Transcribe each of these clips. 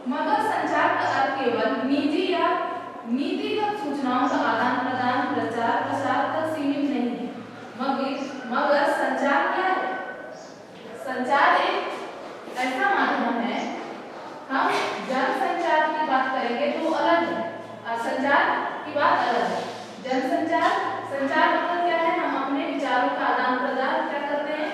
मगर संचार का अर्थ केवल निजी या नीतिगत सूचनाओं का आदान प्रदान, प्रचार प्रसार तक सीमित नहीं है। मगर संचार क्या है? संचार एक ऐसा माध्यम है, हम जनसंचार की बात करेंगे तो अलग है और संचार की बात अलग है। जनसंचार, संचार मतलब क्या है? हम अपने विचारों का आदान प्रदान क्या करते हैं?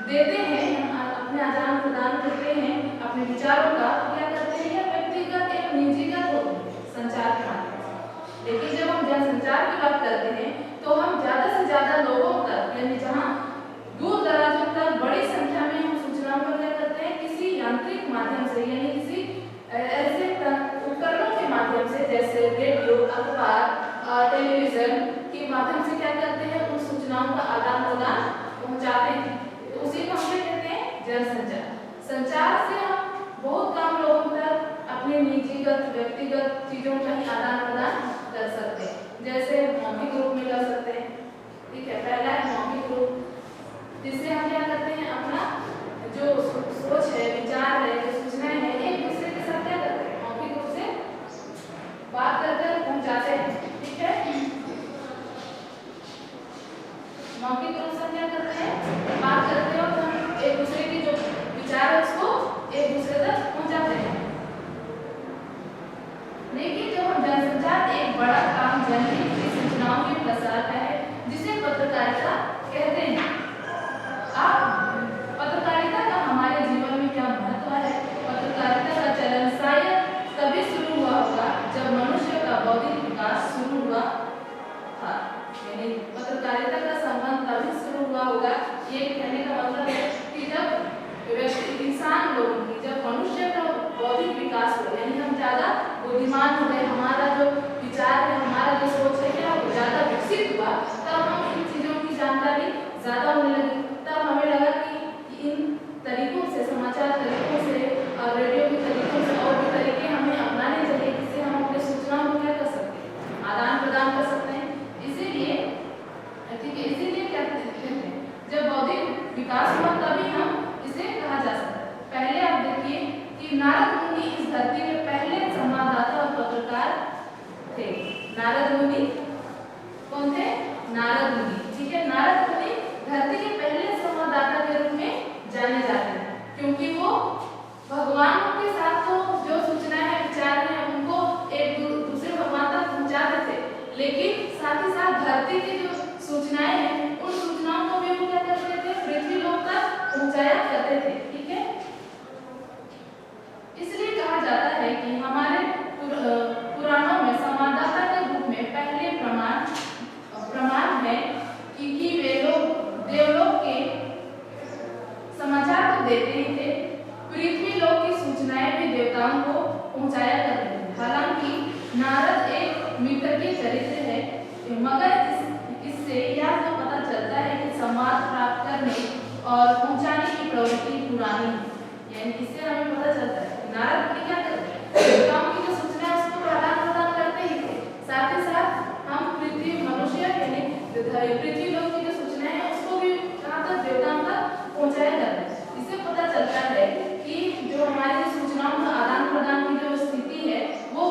देते हैं, हम अपने आदान प्रदान करते हैं अपने विचारों का, क्या करते हैं? यह व्यक्तिगत एवं निजीगत होते हैं संचार के माध्यम से। लेकिन जब हम जनसंचार की बात करते हैं तो हम ज्यादा से ज्यादा लोगों तक, यानी जहाँ दूर दराजों तक बड़ी संख्या में हम सूचनाओं को क्या करते हैं? किसी यांत्रिक माध्यम से, यानी किसी ऐसे उपकरणों के माध्यम से, जैसे रेडियो, अखबार, टेलीविजन के माध्यम से क्या करते हैं? उन सूचनाओं का आदान प्रदान पहुंचाते हैं। तो उसी को हम क्या कहते हैं? जनसंचार। संचार से हम बहुत कम लोगों तक अपने निजीगत व्यक्तिगत चीजों का ही आदान प्रदान कर सकते हैं। जैसे मौखिक रूप में कर सकते हैं, ठीक है। पहला है मौखिक रूप, जिससे हम क्या करते हैं? अपना जो सोच है, विचार है, जो सूचनाएं हैं, एक दूसरे के साथ क्या करते हैं? मौखिक रूप से बात करके पहुंचाते हैं, ठीक है। मौखिक रूप से क्या करते हैं? बात करते हैं और हम एक दूसरे की जो विचार है उसको एक दूसरे तक पहुंचाते हैं। लेकिन जब हम जनसंचार, एक बड़ा काम जनहित की सूचनाओं के प्रसार का है, जिसे पत्रकारिता कहते हैं। आप पत्रकारिता का हमारे जीवन में क्या महत्व है? पत्रकारिता का चलन शायद तभी शुरू हुआ होगा जब मनुष्य का बौद्धिक विकास शुरू हुआ था, यानी पत्रकारिता का संबंध तभी शुरू हुआ होगा। ये कहने का मतलब है कि जब इंसान लोगों की, जब मनुष्य का बौद्धिक विकास हो, यानी हम ज्यादा बुद्धिमान हो गए, हमारा जो विचार है, हमारा जो सोच है, क्या वो ज्यादा विकसित हुआ, तब हम इन चीजों की जानकारी ज्यादा होने लगी। तब हमें लगा कि इन तरीकों से, समाचार तरीकों से और रेडियो के तरीकों से और भी तरीके हमें अपनाने चाहिए, जिससे हम अपने सूचनाओं को क्या कर सकते हैं? आदान प्रदान कर सकते हैं। इसीलिए ठीक है, इसीलिए क्या कहते हैं? जब बौद्धिक विकास हुआ तभी हम इसे कहा जा सकता है। पहले आप देखिए कि नारद मुनि इस धरती के पहले संवाददाता और पत्रकार थे। नारद मुनि कौन थे? नारद मुनि, ठीक है। नारद मुनि धरती के पहले संवाददाता के रूप में जाने जाते हैं, क्योंकि वो भगवान के साथ तो जो सूचनाएं हैं, विचार हैं, उनको एक दूसरे भगवान तक पहुंचाते थे, लेकिन साथ ही साथ धरती की जो सूचनाएं हैं, उन सूचनाओं को भी वो क्या करते थे? पृथ्वी लोक तक पहुंचाया करते थे, ठीक है। इसलिए कहा जाता है कि हमारे पुराणों में संवाददाता के रूप में पहले प्रमाण है कि वे लोग देवलोक के समाचार तो देते ही थे, पृथ्वी लोक की सूचनाएं भी देवताओं को पहुंचाया करते थे। हालांकि नारद एक मित्र के चरित्र है, मगर इससे यह तो पता चलता है कि संवाद प्राप्त करने और पहुंचाने की प्रवृत्ति पुरानी है। यानी इससे हमें पता चलता है कि नारद मुनि क्या करते हैं? देवताओं की जो सूचना है उसको आदान प्रदान करते ही थे, साथ ही साथ हम पृथ्वी मनुष्य, यानी पृथ्वी लोक की जो सूचना है उसको भी कहाँ तक? देवताओं तक पहुंचाया जाता है। इससे पता चलता है कि जो हमारी सूचनाओं का आदान प्रदान की जो स्थिति है वो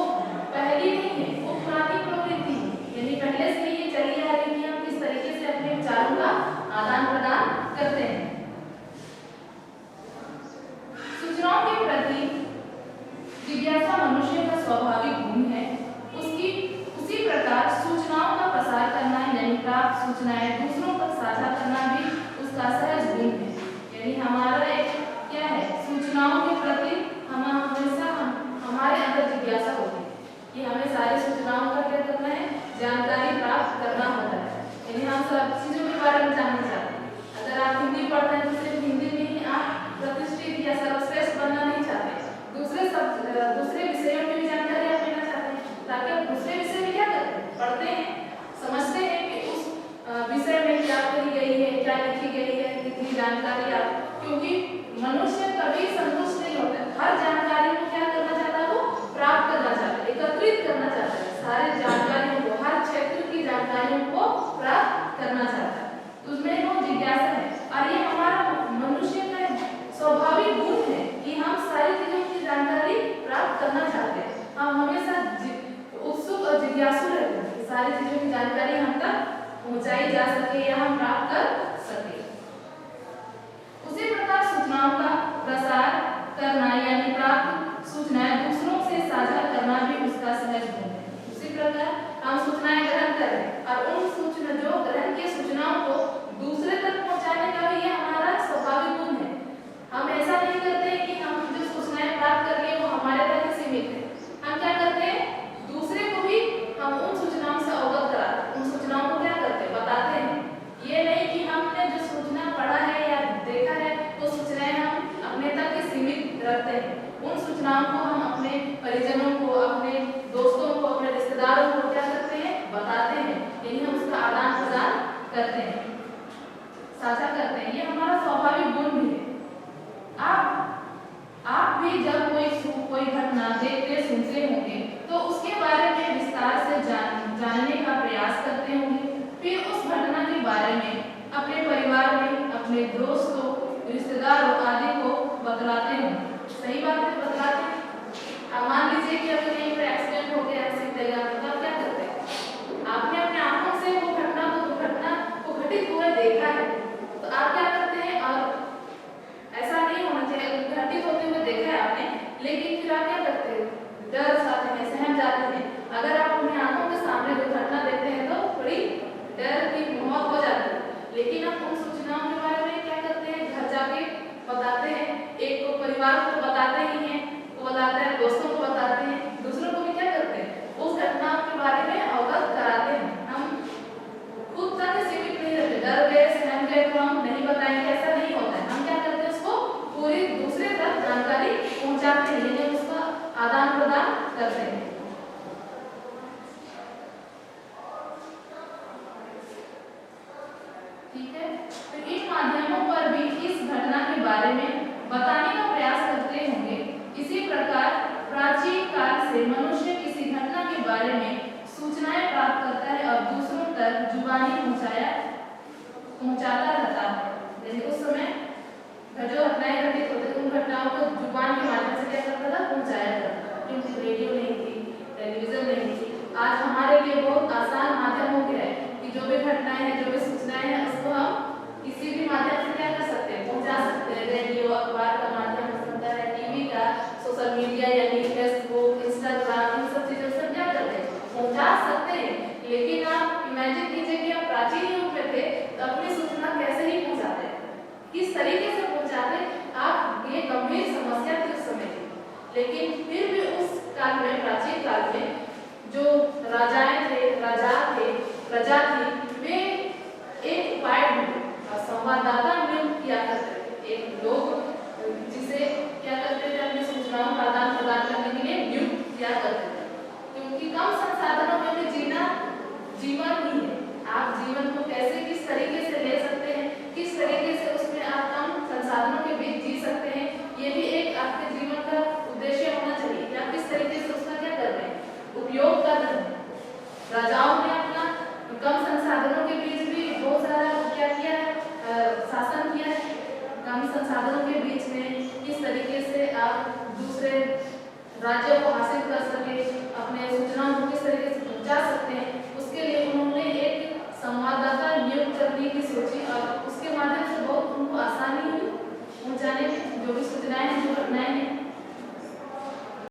पहली नहीं है, वो पुरानी प्रवृत्ति है, यानी पहले से ये चली आ रही है कि हम किस तरीके से अपने विचारों का आदान प्रदान करते हैं। सूचनाओं के प्रति जिज्ञासा मनुष्य का स्वाभाविक गुण है। उसी प्रकार सूचनाओं का प्रसार करना, यानी प्राप्त सूचनाएं दूसरों तक साझा करना भी उसका सहज गुण है। यानी हमारा एक क्या है? सूचनाओं के प्रति हम हमेशा हमारे अंदर जिज्ञासा होती है कि हमें सारी सूचनाओं का क्या करना है? जानकारी प्राप्त करना होता है, यानी हम सब चीजों के बारे में जानना चाहते हैं। अगर आप हिंदी पढ़ते हैं तो सिर्फ हिंदी में ही आप प्रतिष्ठित या सर्वश्रेष्ठ बनना नहीं चाहते, दूसरे विषयों में भी जानकारी आप लेना चाहते हैं, ताकि आप दूसरे विषय में क्या करते हैं? पढ़ते हैं, समझते हैं कि उस विषय में क्या कही गई है, क्या लिखी गई है, कितनी जानकारी आप, क्योंकि जा सके या हम प्राप्त कर सके। उसी प्रकार सूचनाओं का प्रसार करना यानी प्राप्त सूचनाएं दूसरों से साझा करना भी उसका सहज गुण है। उसी प्रकार हम सूचनाएं ग्रहण करें और उन सूचना जो ग्रहण की सूचनाओं को दूसरे तक पहुंचाने का भी यह हमारा स्वाभाविक गुण है। हम ऐसा नहीं करते कि हम जो सूचनाएं प्राप्त कर लिए वो हमारे तक ही सीमित है। हम क्या करते हैं, दूसरे को भी हम उन सूचनाओं से अवगत कराते हैं, उन सूचनाओं को क्या करते हैं, बताते हैं। ये नहीं कि हमने जो सूचना पढ़ा है या देखा है वो सूचनाएं हम अपने तक ही सीमित रखते हैं। उन सूचनाओं को हम अपने परिजनों को, अपने दोस्तों को, अपने रिश्तेदारों को क्या करते हैं, बताते हैं। यही हम उसका आदान प्रदान करते हैं, साझा करते हैं। ये हमारा स्वाभाविक गुण भी है। आप भी जब कोई घटना देखते सुनते होंगे तो उसके बारे में विस्तार से जानने का प्रयास करते होंगे। फिर उस घटना के बारे में अपने परिवार में, अपने दोस्तों, रिश्तेदारों आदि को बतलाते होंगे। सही बात है, बतलाते हैं। अब मान लीजिए कि अभी कहीं पर एक्सीडेंट हो गया, ऐसी जगह तो आप क्या करते हैं, आपने अपने आंखों से वो घटना को घटित हुए देखा है तो आप क्या करते हैं, और ऐसा नहीं होना चाहिए, घटित होते हुए देखा है आपने, लेकिन फिर आप क्या करते हैं, डर जाते हैं, सहम जाते हैं। अगर आप अपनी आंखों के सामने कोई घटना देखते हैं तो थोड़ी डर की मौत हो जाती है, लेकिन आप उन सूचनाओं के बारे में क्या करते हैं, घर जाके बताते हैं। एक को परिवार को बताते ही हैं, वो बताते हैं, दोस्तों को बताते हैं, दूसरों को भी क्या करते हैं, उस घटना के बारे में अवगत कराते हैं। हम खुद तक सीमित नहीं रहते, डर गए, सहम गए तो हम नहीं बताएंगे, ऐसा नहीं होता है। हम क्या करते हैं, उसको पूरी दूसरे तक जानकारी पहुंचाते हैं, यानी उसका आदान प्रदान करते हैं। ठीक है, तो इन माध्यमों पर भी इस घटना के बारे में बताने का प्रयास करते होंगे। इसी प्रकार प्राचीन काल से मनुष्य किसी घटना के बारे में सूचनाएं प्राप्त करता है और दूसरों तक जुबानी पहुंचाता रहता है। जैसे उस समय जो घटनाएं घटित होती थी उन घटनाओं को जुबान के माध्यम से क्या करता था, पहुंचाया जाता था, क्योंकि रेडियो नहीं थी, टेलीविजन नहीं थी। आज हमारे लिए बहुत आसान माध्यम हो गया है कि जो भी घटनाएं हैं, जो भी सूचनाएं हैं, उसको हम किसी भी माध्यम से क्या कर सकते हैं, पहुंचा सकते हैं। रेडियो, अखबार का माध्यम हो सकता है, टीवी का, सोशल मीडिया यानी फेसबुक, इंस्टाग्राम, इन सब चीजों से क्या करते हैं, पहुंचा सकते हैं। लेकिन आप इमेजिन कीजिए कि आप प्राचीन युग में थे तो अपनी सूचना कैसे ही पहुंचाते, किस तरीके से पहुंचाते, आप ये गंभीर समस्या थी उस समय की। लेकिन फिर भी उस काल में, प्राचीन काल में जो राजाएं थे, राजा थे, प्रजा थी, वे एक उपाय संवाददाता नियुक्त किया करते थे। एक लोग जिसे क्या करते थे, अपनी सूचनाओं का आदान प्रदान करने के लिए नियुक्त किया करते थे, क्योंकि कम संसाधनों में भी जीना जीवन ही है। आप जीवन को कैसे, किस तरीके से ले सकते हैं, किस तरीके से उसमें आप कम संसाधनों के बीच जी सकते हैं, ये भी एक आपके जीवन का उद्देश्य होना चाहिए कि आप किस तरीके से उसका क्या कर रहे हैं, उपयोग कर रहे हैं। राजाओं ने अपना कम संसाधनों के बीच भी बहुत सारा क्या किया है, शासन किया है। कम संसाधनों के बीच में किस तरीके से आप दूसरे राज्यों को हासिल कर सके, अपने सूचनाओं को किस तरीके से पहुंचा सकते हैं, उसके लिए उन्होंने एक संवाददाता नियुक्त करने की सोची और उसके माध्यम से बहुत उनको आसानी हुई पहुंचाने में। जो भी सूचनाएं हैं, जो घटनाएं हैं,